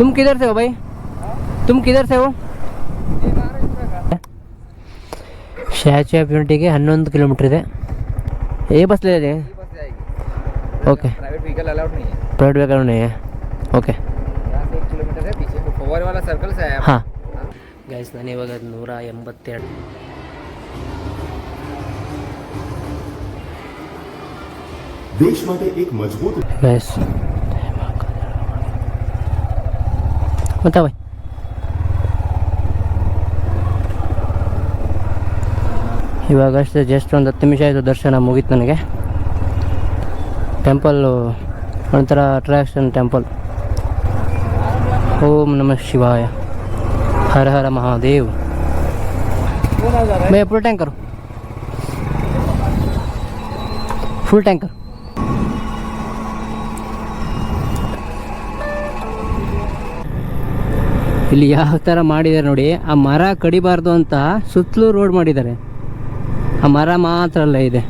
तुम किधर से हो भाई? तुम किधर से हो? ಸ್ಟ್ಯಾಚ್ಯೂ ಆಫ್ ಯೂನಿಟಿಗೆ 11 ಕಿಲೋಮೀಟರ್ ಇದೆ. ये बस ले लें? ओके. प्राइवेट व्हीकल अलाउड नहीं है. प्राइवेट व्हीकल नहीं है. ओके. यहाँ से 1 किलोमीटर है पीछे फव्वारे वाला सर्कल से आया. हाँ ಗೈಸ್, ನಾನು ಇವಾಗ 182 देश માટે એક મજબૂત ಗೈಸ್ ಮತ್ತೆ ಭಾಯ್ ಇವಾಗ ಅಷ್ಟೇ ಜಸ್ಟ್ ಒಂದು 10 ನಿಮಿಷ ಆಯಿತು ದರ್ಶನ ಮುಗೀತು ನನಗೆ. ಟೆಂಪಲ್ಲು ಒಂಥರ ಅಟ್ರಾಕ್ಷನ್ ಟೆಂಪಲ್. ಓಂ ನಮಃ ಶಿವಾಯ, ಹರ ಹರ ಮಹಾದೇವ್. मैं फुल टैंकर फुल टैंकर. ಇಲ್ಲಿ ಯಾವ ಥರ ಮಾಡಿದ್ದಾರೆ ನೋಡಿ, ಆ ಮರ ಕಡಿಬಾರ್ದು ಅಂತ ಸುತ್ತಲೂ ರೋಡ್ ಮಾಡಿದ್ದಾರೆ. ಆ ಮರ ಮಾತ್ರ ಅಲ್ಲ ಇದೆ.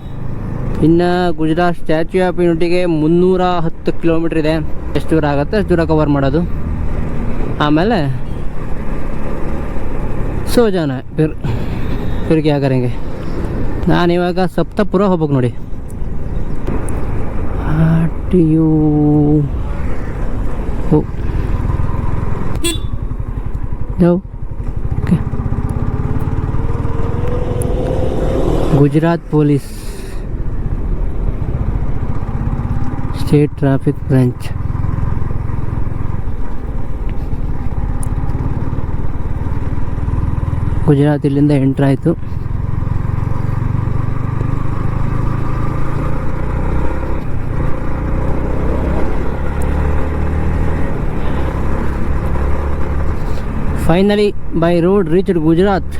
ಇನ್ನು ಗುಜರಾತ್ ಸ್ಟ್ಯಾಚ್ಯೂ ಆಫ್ ಯೂನಿಟಿಗೆ 310 ಕಿಲೋಮೀಟ್ರ್ ಇದೆ. ಎಷ್ಟು ದೂರ ಆಗುತ್ತೆ ಅಷ್ಟು ದೂರ ಕವರ್ ಮಾಡೋದು. ಆಮೇಲೆ ಸೋ ಜಾನ फिर क्या करेंगे. ನಾನಿವಾಗ ಸಪ್ತಪುರ ಹೋಗ್ಬೇಕು ನೋಡಿ. Okay. Gujarat police state traffic branch. Gujarat ಇಲ್ಲಿಂದ ಎಂಟ್ರ್ ಆಯಿತು. Finally by road reached Gujarat.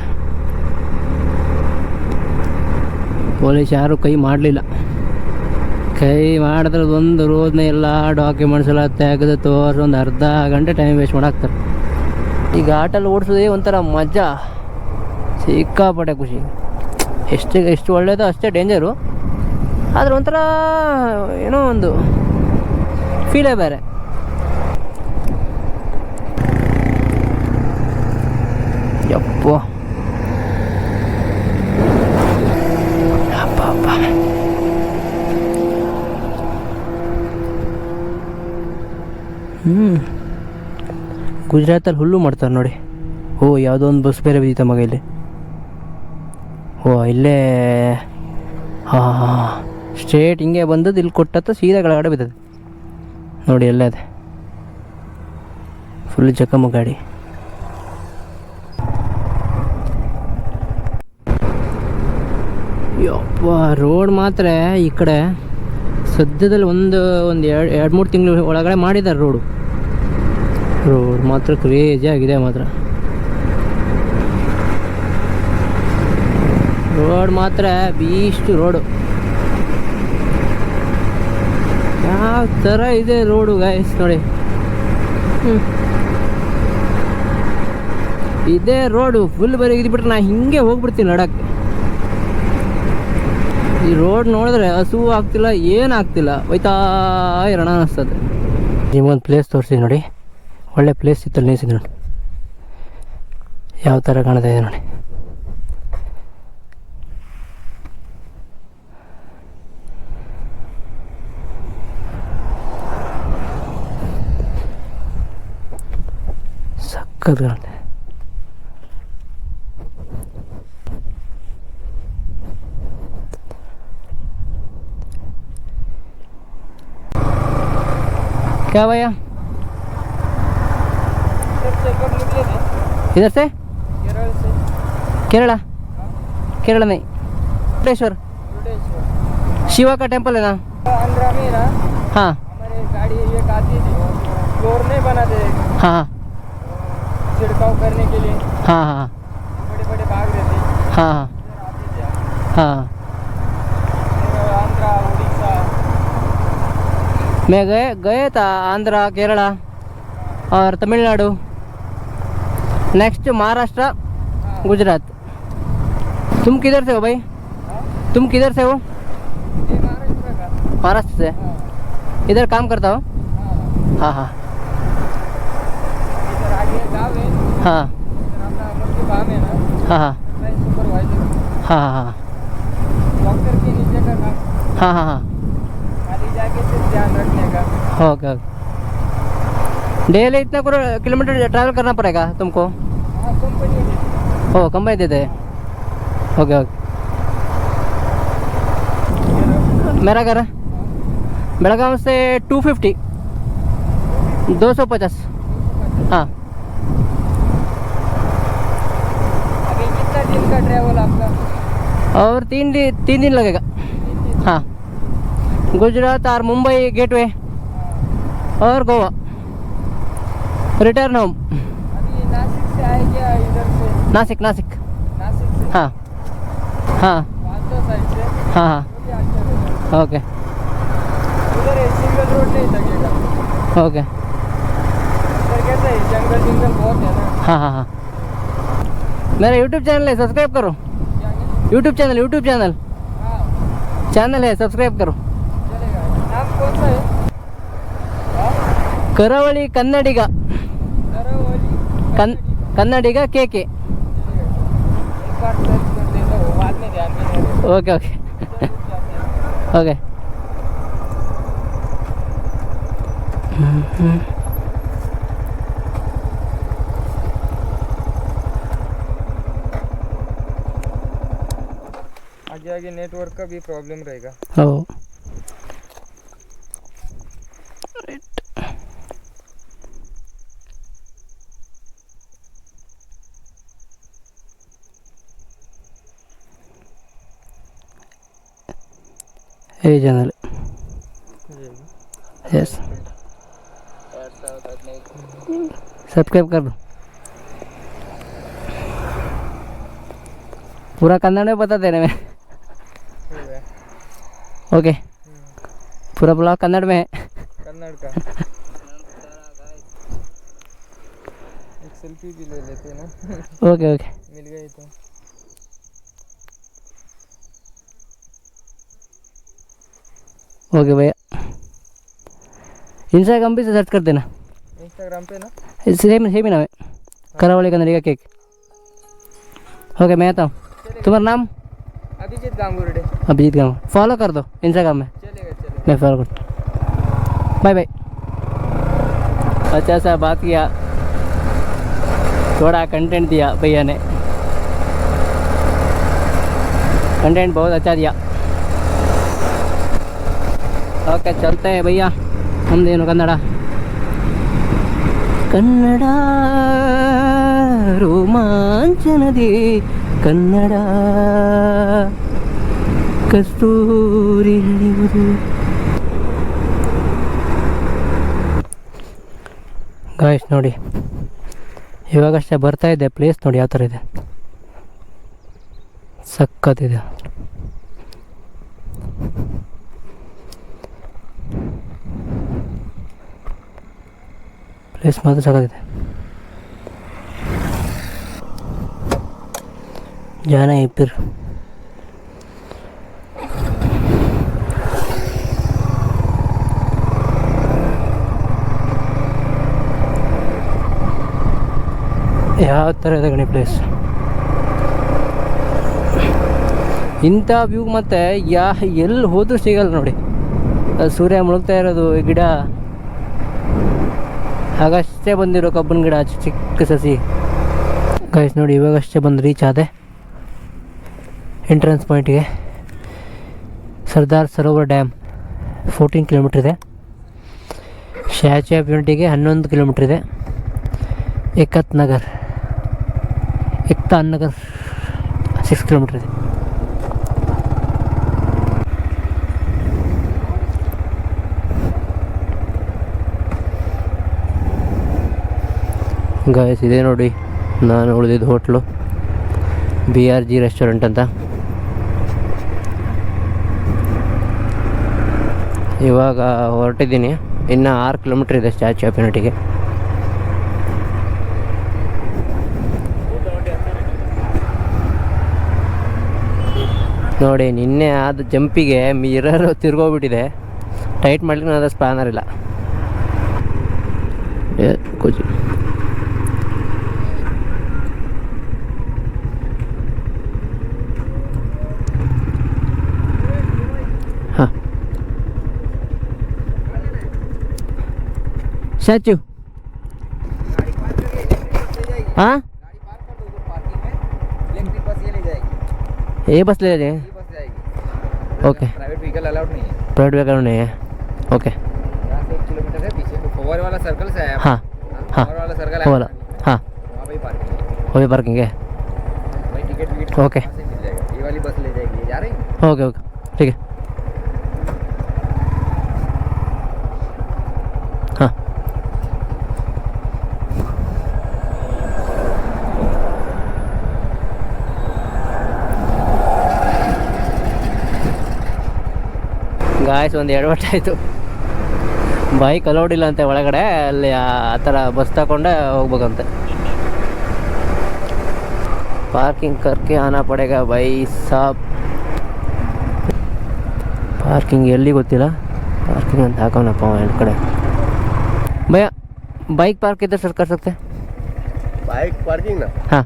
Police ಯಾರು ಕೈ ಮಾಡಲಿಲ್ಲ. ಕೈ ಮಾಡಿದ್ರೆ ಒಂದು ರೋಡ್ನ ಎಲ್ಲ ಡಾಕ್ಯುಮೆಂಟ್ಸ್ ಎಲ್ಲ ತೆಗೆದು ತೋರಿಸಿ ಒಂದು ಅರ್ಧ ಗಂಟೆ ಟೈಮ್ ವೇಸ್ಟ್ ಮಾಡಾಕ್ತಾರೆ. ಈ ಘಾಟಲ್ಲಿ ಓಡಿಸೋದೇ ಒಂಥರ ಮಜಾ, ಸಿಕ್ಕಾಪಟ್ಟೆ ಖುಷಿ. ಎಷ್ಟು ಒಳ್ಳೆಯದು ಅಷ್ಟೇ ಡೇಂಜರು. ಆದರೆ ಒಂಥರ ಏನೋ ಒಂದು ಫೀಲೇ ಬೇರೆ. ಯಪ್ಪ ಅಪ್ಪ ಗುಜರಾತಲ್ಲಿ ಹುಲ್ಲು ಮಾಡ್ತಾರೆ ನೋಡಿ. ಓ ಯಾವುದೋ ಒಂದು ಬಸ್ ಬೇರೆ ಬಿದ್ದಿತ್ತ ಮಗ ಇಲ್ಲಿ. ಓ ಇಲ್ಲೇ ಹಾಂ ಸ್ಟ್ರೇಟ್ ಹಿಂಗೆ ಬಂದದ್ದು ಇಲ್ಲಿ ಕೊಟ್ಟತ್ತ ಸೀದಾ ಕೆಳಗಡೆ ಬಿದ್ದದು ನೋಡಿ. ಎಲ್ಲ ಇದೆ ಫುಲ್ ಜಖಮ ಗಾಡಿ. ಯಪ್ಪ ರೋಡ್ ಮಾತ್ರ ಈ ಕಡೆ ಸದ್ಯದಲ್ಲಿ ಒಂದು 2-3 ತಿಂಗಳು ಒಳಗಡೆ ಮಾಡಿದ್ದಾರೆ ರೋಡ್ ಮಾತ್ರ ಕ್ರೇಜಿ ಆಗಿದೆ ಮಾತ್ರ. ರೋಡ್ ಮಾತ್ರ ಬೀಸ್ಟ್ ರೋಡು. ಯಾವ ಥರ ಇದೆ ರೋಡು ಗೈಸ್ ನೋಡಿ. ಇದೇ ರೋಡು ಫುಲ್ ಬರೀಗಿದ್ಬಿಟ್ರೆ ನಾ ಹಿಂಗೆ ಹೋಗ್ಬಿಡ್ತೀನಿ ಲಡಾಖ್. ಈ ರೋಡ್ ನೋಡಿದ್ರೆ ಹಸು ಆಗ್ತಿಲ್ಲ, ಏನಾಗ್ತಿಲ್ಲ, ಹೋಯ್ತಾ ಇರೋಣ ಅನ್ನಿಸ್ತದೆ. ನಿಮಗೊಂದು ಪ್ಲೇಸ್ ತೋರಿಸಿ ನೋಡಿ, ಒಳ್ಳೆ ಪ್ಲೇಸ್ ಇತ್ತಲ್ಲಿ ನಿಲ್ಸಿದ್ದು ನೋಡಿ, ಯಾವ ಥರ ಕಾಣ್ತಾ ಇದೆ ನೋಡಿ. ಸಕ್ಕತ್ ಕಾಣುತ್ತೆ. क्या भैया इधर से? केरला? केरला नहीं, मुरुडेश्वर शिवा का टेम्पल है ना? आंध्रा में ना. हाँ हमारे गाड़ी ये आती थी, फ्लोर नहीं बनाते. हाँ छिड़काव करने के लिए. हाँ हाँ बड़े बड़े भाग रहते. हाँ हाँ हाँ. आंध्रा, उड़ीसा. मैं गए था आंध्रा, केरला और तमिलनाडु, नेक्स्ट महाराष्ट्र, गुजरात. तुम किधर से हो भाई? तुम किधर से हो? महाराष्ट्र से. इधर काम करता हो? हाँ हाँ. हाँ अपना मुर्गी फार्म है ना, हाँ हाँ मैं सुपरवाइजर हूँ। हाँ हाँ डॉक्टर के नीचे का काम, हाँ हाँ हाँ खाली जाके सिर्फ ध्यान रखने का। Okay okay. डेली इतना किलोमीटर ट्रैवल करना पड़ेगा तुमको? हाँ कंपनी है। ओ कंबाइन देते हैं। Okay okay. मेरा घर है बेलगाम से 250 250। हाँ अभी कितना दिन का ट्रैवल आपका? और 3 दिन लगेगा। हाँ गुजरात और मुंबई गेटवे और गोवा रिटर्न होम। अभी नासिक से आए क्या इधर से? नासिक नासिक। नासिक से हाँ हाँ वांचो साइड से? हाँ हाँ तो ये अच्छा रहेगा। ओके उधर है सिंगल रोड नहीं लगेगा। ओके। उधर कैसा है, जंगल जंगल बहुत है ना। हाँ हाँ हाँ मेरा यूट्यूब चैनल है, सब्सक्राइब करो। क्या है? यूट्यूब चैनल हाँ है, सब्सक्राइब करो। चलेगा। नाम कौन सा है? हाँ? ಕರಾವಳಿ ಕನ್ನಡಿಗ दरवाली ಕನ್ನಡಿಗ के चलेगा। एक बार सर्च कर देता हूँ, बाद में ध्यान में नहीं रहेगा। ओके ओके जरूर जाते हैं। ओके। आगे आगे नेटवर्क का भी प्रॉब्लम रहेगा। ओ ये चैनल यस सब्सक्राइब कर दो। पूरा कन्नड़ में बता देने में। ओके पूरा ब्लॉग कन्नड़ में है। कन्नड़ का एक सेल्फी भी ले लेते हैं ना। ओके ओके मिल गई तो। ओके भैया इंस्टाग्राम पे से सर्च कर देना, इंस्टाग्राम पे ना। सेम सेम ही नाम है करावली कन्नडिगा केक। ओके मैं आता हूँ। तुम्हारा नाम? अभिजीत गांगुर्डे। अभिजीत गाँव। फॉलो कर दो इंस्टाग्राम में। चलेगा चलेगा। मैं फॉलो करता हूँ। Bye bye. अच्छा सा बात किया, थोड़ा कंटेंट दिया भैया ने, कंटेंट बहुत अच्छा दिया। ओके चलते हैं भैया ನಮ್ದೇನು ಕನ್ನಡ ಕನ್ನಡ ರೋಮಾಂಚನದಿ ಕನ್ನಡ ಕಸ್ತೂರಿ ಹರಿಯುವುದು. ಗಾಯ್ಸ್ ನೋಡಿ ಇವಾಗಷ್ಟೇ ಬರ್ತಾ ಇದೆ, ಪ್ಲೇಸ್ ನೋಡಿ ಯಾವ ಥರ ಇದೆ, ಸಖತ್ತಿದೆ. प्लेस मात्र सखत जाना है फिर। ಯಾವ ಥರ ಇದೆ ಗಣಿ ಪ್ಲೇಸ್. ಇಂಥ ವ್ಯೂ ಮತ್ತು ಎಲ್ಲಿ ಹೋದ್ರೂ ಸಿಗಲ್ಲ ನೋಡಿ. ಸೂರ್ಯ ಮುಳುಗ್ತಾ ಇರೋದು, ಈ ಗಿಡ ಆಗಷ್ಟೇ ಬಂದಿರೋ ಕಬ್ಬನ ಗಿಡ ಚಿಕ್ಕ ಸಸಿ. ಗೈಸ್ ನೋಡಿ ಇವಾಗಷ್ಟೇ ಬಂದು ರೀಚ್ ಆದೆ ಎಂಟ್ರೆನ್ಸ್ ಪಾಯಿಂಟ್ಗೆ. ಸರ್ದಾರ್ ಸರೋವರ್ ಡ್ಯಾಮ್ 14 ಕಿಲೋಮೀಟ್ರ್ ಇದೆ, ಸ್ಟ್ಯಾಚ್ಯೂ ಆಫ್ ಯೂನಿಟಿಗೆ 11 ಕಿಲೋಮೀಟ್ರ್ ಇದೆ, ಏಕತಾ ನಗರ್ 6 ಕಿಲೋಮೀಟ್ರ್ ಇದೆ. ಗಾಯ್ಸ್ ಇದೆ ನೋಡಿ ನಾನು ಉಳಿದಿದ್ದು ಹೋಟ್ಲು BRG ರೆಸ್ಟೋರೆಂಟ್ ಅಂತ. ಇವಾಗ ಹೊರಟಿದ್ದೀನಿ, ಇನ್ನು 6 ಕಿಲೋಮೀಟ್ರ್ ಇದೆ ಸ್ಟ್ಯಾಚ್ಯೂ ಆಫ್ ಯೂನಿಟಿಗೆ. ನೋಡಿ ನಿನ್ನೆ ಆದ ಜಂಪಿಗೆ ಮಿರರ್ ತಿರ್ಗೋಗ್ಬಿಟ್ಟಿದೆ, ಟೈಟ್ ಮಾಡ್ಲಿಕ್ಕೆ ನಾನು ಸ್ಪ್ಯಾನರ್ ಇಲ್ಲ. स्टैचू गाड़ी पार्क करके इलेक्ट्रिक बस ले जाएगी। हाँ गाड़ी पार्क कर दो उधर पार्किंग में, इलेक्ट्रिक बस ये ले जाएगी। ये बस ले जाए। ये बस जाएगी। ओके प्राइवेट व्हीकल अलाउड नहीं है। प्राइवेट व्हीकल नहीं है। ओके यहाँ से 1 किलोमीटर है पीछे, ओवर वाला सर्कल से आया। हाँ हाँ ओवर वाला सर्कल वो वाला हाँ वहाँ पे पार्किंग है। वही पार्किंग है। भाई टिकट विकेट ओके। वहाँ से मिल जाएगा। ये वाली बस ले जाएगी, ये जा रही है। ओके ओके ठीक है। हाँ ಗಾಯ್ಸ್ ಒಂದು ಎಡವಟ್ಟು ಆಯಿತು. ಬೈಕ್ ಅಲೌಡ್ ಇಲ್ಲ ಅಂತೆ ಒಳಗಡೆ, ಅಲ್ಲಿ ಆ ಥರ ಬಸ್ ತಗೊಂಡೆ ಹೋಗ್ಬೇಕಂತೆ. ಪಾರ್ಕಿಂಗ್ ಕರ್ಕೆ ಆನಾ ಪಡೆಗ ಬೈ ಸಾಬ್. ಪಾರ್ಕಿಂಗ್ ಎಲ್ಲಿ ಗೊತ್ತಿಲ್ಲ, ಪಾರ್ಕಿಂಗ್ ಅಂತ ಹಾಕೋನಪ್ಪ ಎರಡು ಕಡೆ. भैया बाइक पार्क किधर सर कर सकते हैं? बाइक पार्किंग ना हाँ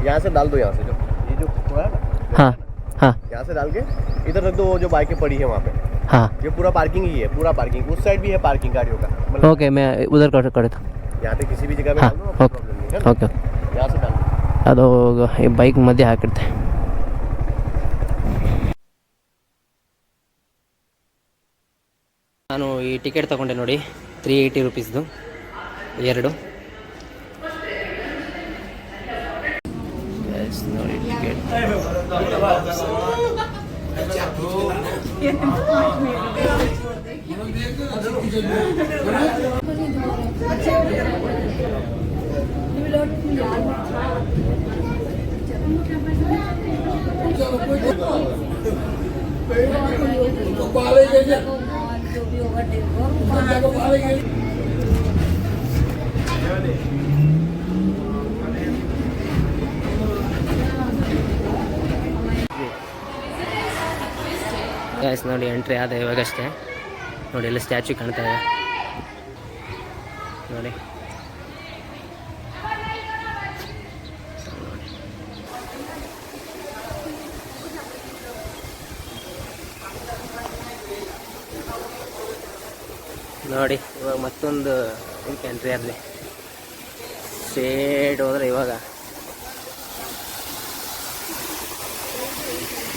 यहाँ से डाल दो, यहाँ से जो ये जो थोड़ा ना हाँ हाँ यहाँ से डाल के इधर रख दो, वो जो बाइकें पड़ी है वहाँ पे। हाँ ये पूरा पार्किंग ही है, पूरा पार्किंग। उस साइड भी है पार्किंग गाड़ियों का, मतलब ओके मैं उधर कर देता हूँ. यहाँ पे किसी भी जगह में हाँ डाल दो, कोई ओके प्रॉब्लम नहीं है। ओके यहाँ से डाल दो। ಅದು ಈ ಬೈಕ್ ಮಧ್ಯೆ ಹಾಕಿರ್ತೆ. ನಾನು ಈ ಟಿಕೆಟ್ ತಗೊಂಡೆ ನೋಡಿ, 380 ರೂಪೀಸ್ದು ಎರಡು. ನೋಡಿ ಟಿಕೆಟ್ ಗೈಸ್ ನೋಡಿ ಎಂಟ್ರಿ ಆದ ಇವಾಗಷ್ಟೇ. ನೋಡಿ ಎಲ್ಲ ಸ್ಟ್ಯಾಚು ಕಾಣ್ತಾ ಇದೆ ನೋಡಿ. ನೋಡಿ ಇವಾಗ ಮತ್ತೊಂದು ಇದಕ್ಕೆ ಎಂಟ್ರಿ ಆಗಲಿ. ಸ್ಟ್ರೇಟ್ ಹೋದ್ರೆ ಇವಾಗ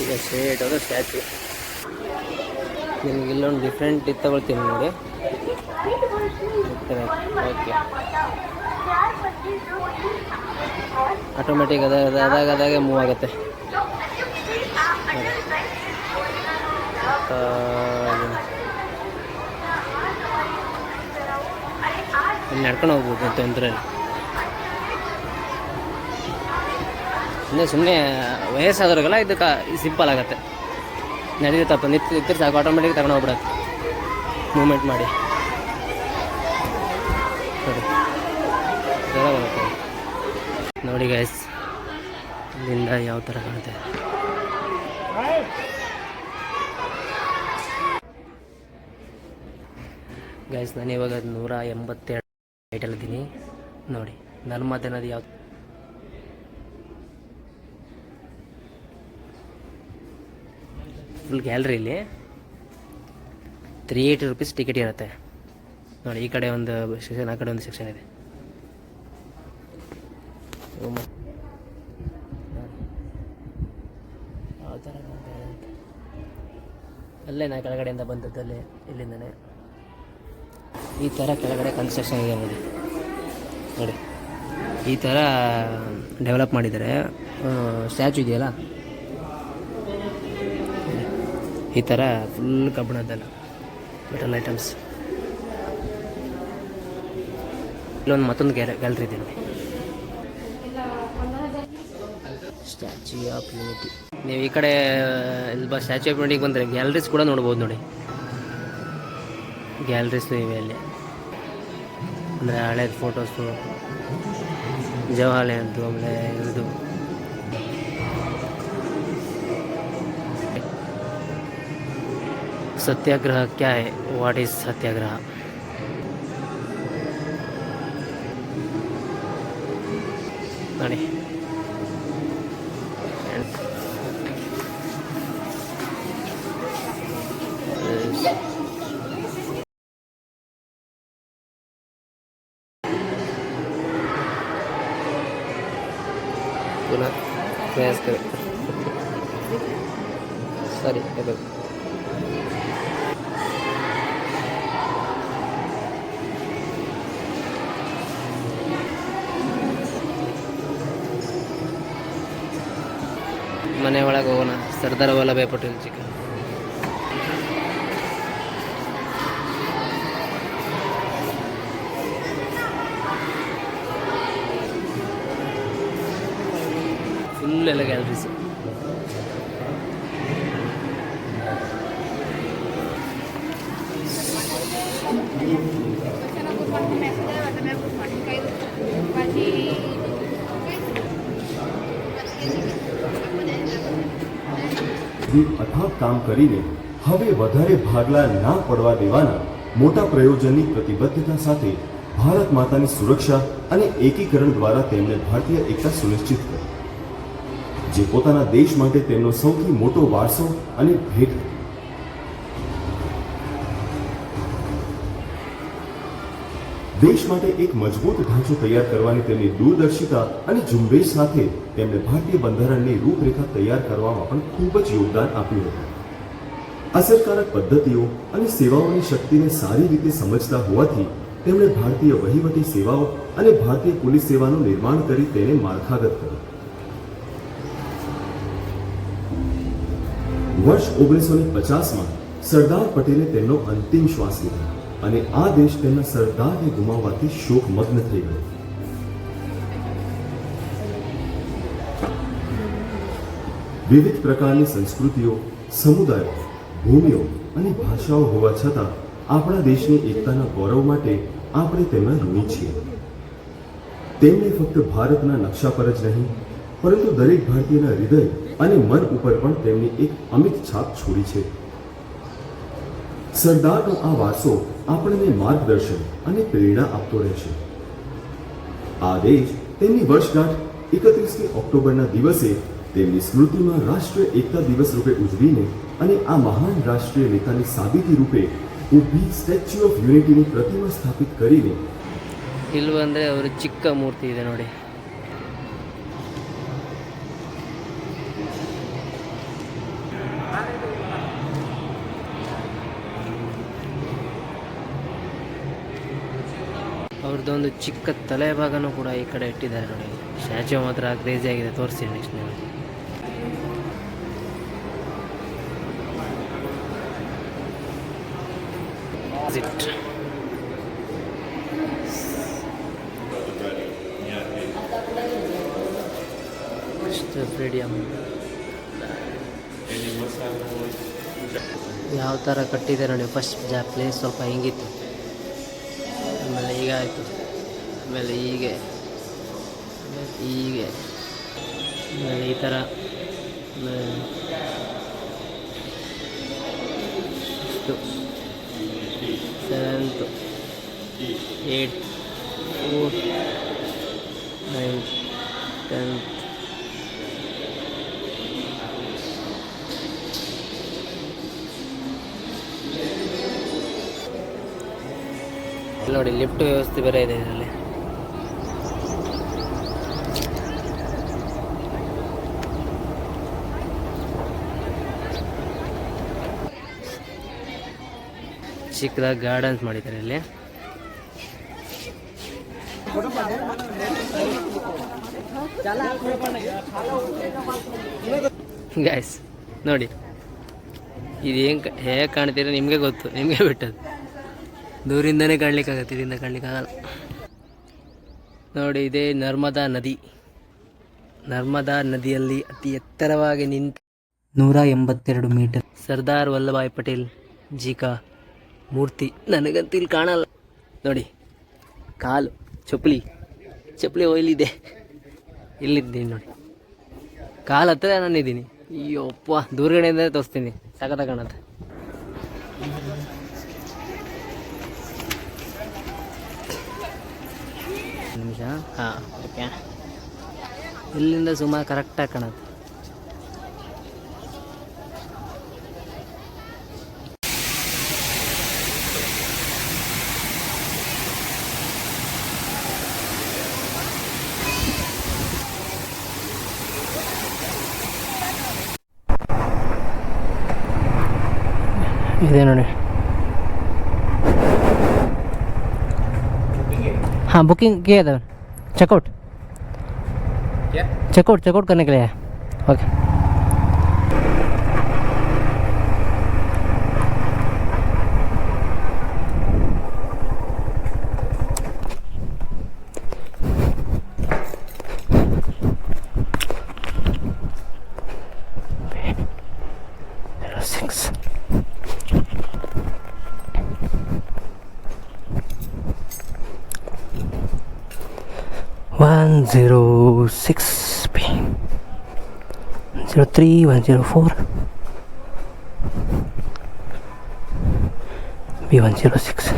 ಈಗ ಸ್ಟ್ರೇಟ್ ಹೋದ್ರೆ ಸ್ಟ್ಯಾಚು. ನಿಮ್ಗೆ ಇಲ್ಲೊಂದು ಡಿಫ್ರೆಂಟ್ ಇದು ತಗೊಳ್ತೀನಿ ನೋಡಿ. ಓಕೆ ಆಟೋಮೆಟಿಕ್ ಅದಾಗೆ ಮೂವ್ ಆಗುತ್ತೆ. ಇಲ್ಲಿ ನಡ್ಕೊಂಡು ಹೋಗ್ಬೋದು ತೊಂದರೆ ಇಲ್ಲ. ಸುಮ್ಮನೆ ವಯಸ್ಸಾದವ್ರಿಗೆಲ್ಲ ಇದಕ್ಕೆ ಸಿಂಪಲ್ ಆಗುತ್ತೆ, ನಡೆಯುತ್ತಪ್ಪ. ನಿಂತಿದ್ರೆ ಸಾಕು, ಆಟೋಮೆಟಿಕ್ ತಗೊಂಡು ಹೋಗ್ಬಿಡತ್ತೆ ಮೂಮೆಂಟ್ ಮಾಡಿ. ನೋಡಿ ಗೈಸ್ ಇಲ್ಲಿಂದ ಯಾವ ಥರ ಕಾಣುತ್ತೆ. ಗೈಸ್ ನಾನು ಇವಾಗ 182 ಹೈಟಲ್ಲಿದ್ದೀನಿ ನೋಡಿ. ನರ್ಮದೆ ನದಿ ಯಾವ ಫುಲ್ ಗ್ಯಾಲರಿಲಿ 380 ರೂಪೀಸ್ ಟಿಕೆಟ್ ಇರುತ್ತೆ ನೋಡಿ. ಈ ಕಡೆ ಒಂದು ಸೆಕ್ಷನ್, ಆ ಕಡೆ ಒಂದು ಸೆಕ್ಷನ್ ಇದೆ. ಯಾವ ಥರ ಅಲ್ಲೇ ನಾ ಕೆಳಗಡೆಯಿಂದ ಬಂದದ್ದಲ್ಲೇ, ಇಲ್ಲಿಂದನೇ ಈ ಥರ ಕೆಳಗಡೆ ಕನ್ಸ್ಟ್ರಕ್ಷನ್ ಇದೆ ನೋಡಿ. ನೋಡಿ ಈ ಥರ ಡೆವಲಪ್ ಮಾಡಿದ್ದಾರೆ. ಸ್ಟ್ಯಾಚು ಇದೆಯಲ್ಲ ಈ ಥರ ಫುಲ್ ಕಬ್ಬಿಣದ್ದಲ್ಲ ಮೆಟಲ್ ಐಟಮ್ಸ್. ಇಲ್ಲೊಂದು ಮತ್ತೊಂದು ಗ್ಯಾಲರಿ ಇದೆ ನೋಡಿ, ಸ್ಟ್ಯಾಚ್ಯೂ ಆಫ್ ಯೂನಿಟಿ. ನೀವು ಈ ಕಡೆ ಇಲ್ಲಿ ಸ್ಟ್ಯಾಚ್ಯೂ ಆಫ್ ಯೂನಿಟಿಗೆ ಬಂದರೆ ಗ್ಯಾಲರೀಸ್ ಕೂಡ ನೋಡ್ಬೋದು ನೋಡಿ. ಗ್ಯಾಲರೀಸ್ ಇವೆ ಅಲ್ಲಿ, ಅಂದರೆ ಹಳೇದು ಫೋಟೋಸು, ಜವಾಹರ್ಲಾಲ್ ಆಮೇಲೆ ಇದು सत्याग्रह क्या है, व्हाट इज सत्याग्रह. ನೋಡಿ पुनः प्रयास करें. सॉरी ಮನೆ ಒಳಗೆ ಹೋಗೋಣ. ಸರ್ದಾರ್ ವಲ್ಲಭಾಯ್ ಪಟೇಲ್ ಚಿಕ್ಕ ಫುಲ್ ಎಲ್ಲ ಗ್ಯಾಲರೀಸ್. અથાગ કામ કરીને હવે વધારે ભાગલા ના પડવા દેવાના મોટા પ્રયોજનની પ્રતિબદ્ધતા સાથે ભારત માતાની સુરક્ષા અને એકીકરણ દ્વારા તેમણે ભારતીય એકતા સુનિશ્ચિત કરી, જે પોતાના દેશ માટે તેમનો સૌથી મોટો વારસો અને ભેટ હતી. દેશ માટે એક મજબૂત ઢાંચો તૈયાર કરવાની તેમની દૂરદર્શિતા અને ઝુંબેશ સાથે તેમણે ભારતીય બંધારણની રૂપરેખા તૈયાર કરવામાં પણ ખૂબ જ યોગદાન આપ્યું હતું. અસરકારક પદ્ધતિઓ અને સેવાઓની શક્તિને સારી રીતે સમજતા હોવાથી તેમણે ભારતીય વહીવટી સેવાઓ અને ભારતીય પોલીસ સેવાનું નિર્માણ કરી તેને માળખાગત કર્યું. વર્ષ 1950માં સરદાર પટેલે તેમનો અંતિમ શ્વાસ લીધો અને આ દેશ તેમના સરદારને ગુમાવવાથી શોકમગ્ન થઈ ગયો. વિવિધ પ્રકારની સંસ્કૃતિઓ, સમુદાયો, ભૂમિઓ અને ભાષાઓ હોવા છતાં આપણા દેશની એકતાના ગૌરવ માટે આપણે તેમના ઋણી છીએ. તેમણે ફક્ત ભારતના નકશા પર જ નહીં, પરંતુ દરેક ભારતીયના હૃદય અને મન ઉપર પણ તેમની એક અમિત છાપ છોડી છે. સરદારનો આ વારસો આપણને માર્ગદર્શન અને પ્રેરણા આપતો રહેશે. આ દેશ તેમની વર્ષગાંઠ 31મી ઓક્ટોબરના દિવસે તેમની સ્મૃતિમાં રાષ્ટ્રીય એકતા દિવસ રૂપે ઉજવીને અને આ મહાન રાષ્ટ્રીય નેતાની સાબિતી રૂપે ઊભી સ્ટેચ્યુ ઓફ યુનિટીની પ્રતિમા સ્થાપિત કરીને ಇಲ್ಲಿ ಬಂದರೆ ಅವರ ಚಿಕ್ಕ ಮೂರ್ತಿ ಇದೆ ನೋಡಿ. ಅವ್ರದ್ದೊಂದು ಚಿಕ್ಕ ತಲೆ ಭಾಗನೂ ಕೂಡ ಈ ಕಡೆ ಇಟ್ಟಿದ್ದಾರೆ ನೋಡಿ. ಸ್ಟ್ಯಾಚ್ಯೂ ಮಾತ್ರ ಕ್ರೇಜಿ ಆಗಿದೆ, ತೋರಿಸ್ತೀನಿ ನೆಕ್ಸ್ಟ್ ನೀವು. ಸ್ಟೇಡಿಯಂ ಯಾವ ಥರ ಕಟ್ಟಿದೆ ನೋಡಿ. ಫಸ್ಟ್ ಪ್ಲೇಸ್ ಸ್ವಲ್ಪ ಹಿಂಗಿತ್ತು, ಆಮೇಲೆ ಈಗ ಆಯಿತು, ಆಮೇಲೆ ಹೀಗೆ, ಹೀಗೆ, ಆಮೇಲೆ ಈ ಥರ, ಇಷ್ಟು 7th 8th 4th 9th 10th ನೋಡಿ. ಲಿಫ್ಟ್ ವ್ಯವಸ್ಥೆ ಬೇರೆ ಇದೆ ಇದರಲ್ಲಿ. ಚಿಕ್ಕದಾಗಿ ಗಾರ್ಡನ್ಸ್ ಮಾಡಿದ್ದಾರೆ ಇಲ್ಲಿ. ಗೈಸ್ ನೋಡಿ, ಇದು ಹೇಗೆ ಕಾಣ್ತೀರ ನಿಮಗೆ ಗೊತ್ತು, ನಿಮಗೆ ಬಿಟ್ಟದ್ದು. ದೂರಿಂದನೇ ಕಾಣ್ಲಿಕ್ಕಾಗತ್ತೆ, ಇದರಿಂದ ಕಾಣ್ಲಿಕ್ಕಾಗಲ್ಲ ನೋಡಿ. ಇದೇ ನರ್ಮದಾ ನದಿ. ನರ್ಮದಾ ನದಿಯಲ್ಲಿ ಅತಿ ಎತ್ತರವಾಗಿ ನಿಂತ 182 ಮೀಟರ್ ಸರ್ದಾರ್ ವಲ್ಲಭಾಯ್ ಪಟೇಲ್ ಜೀಕಾ ಮೂರ್ತಿ. ನನಗಂತೂ ಇಲ್ಲಿ ಕಾಣಲ್ಲ ನೋಡಿ. ಕಾಲು ಚಪ್ಪಲಿ ಒಯ್ಲಿದೆ, ಇಲ್ಲಿದ್ದೀನಿ ನೋಡಿ. ಕಾಲು ಹತ್ತಿರ ನಾನಿದ್ದೀನಿ. ಅಯ್ಯೋಪ್ಪ, ದೂರಗಡೆಯಿಂದ ತೋರಿಸ್ತೀನಿ, ಸಖತ್ತ ಕಾಣತ್ತೆ. ನಿಮಿಷ. ಹಾಂ, ಓಕೆ. ಇಲ್ಲಿಂದ ಸುಮಾರು ಕರೆಕ್ಟಾಗಿ ಕಾಣುತ್ತೆ. ಇದೆ ನೋಡಿ. हाँ बुकिंग किया था चेकआउट क्या चेकआउट करने के लिए है. ओके. One 106 B 03 104 B 106.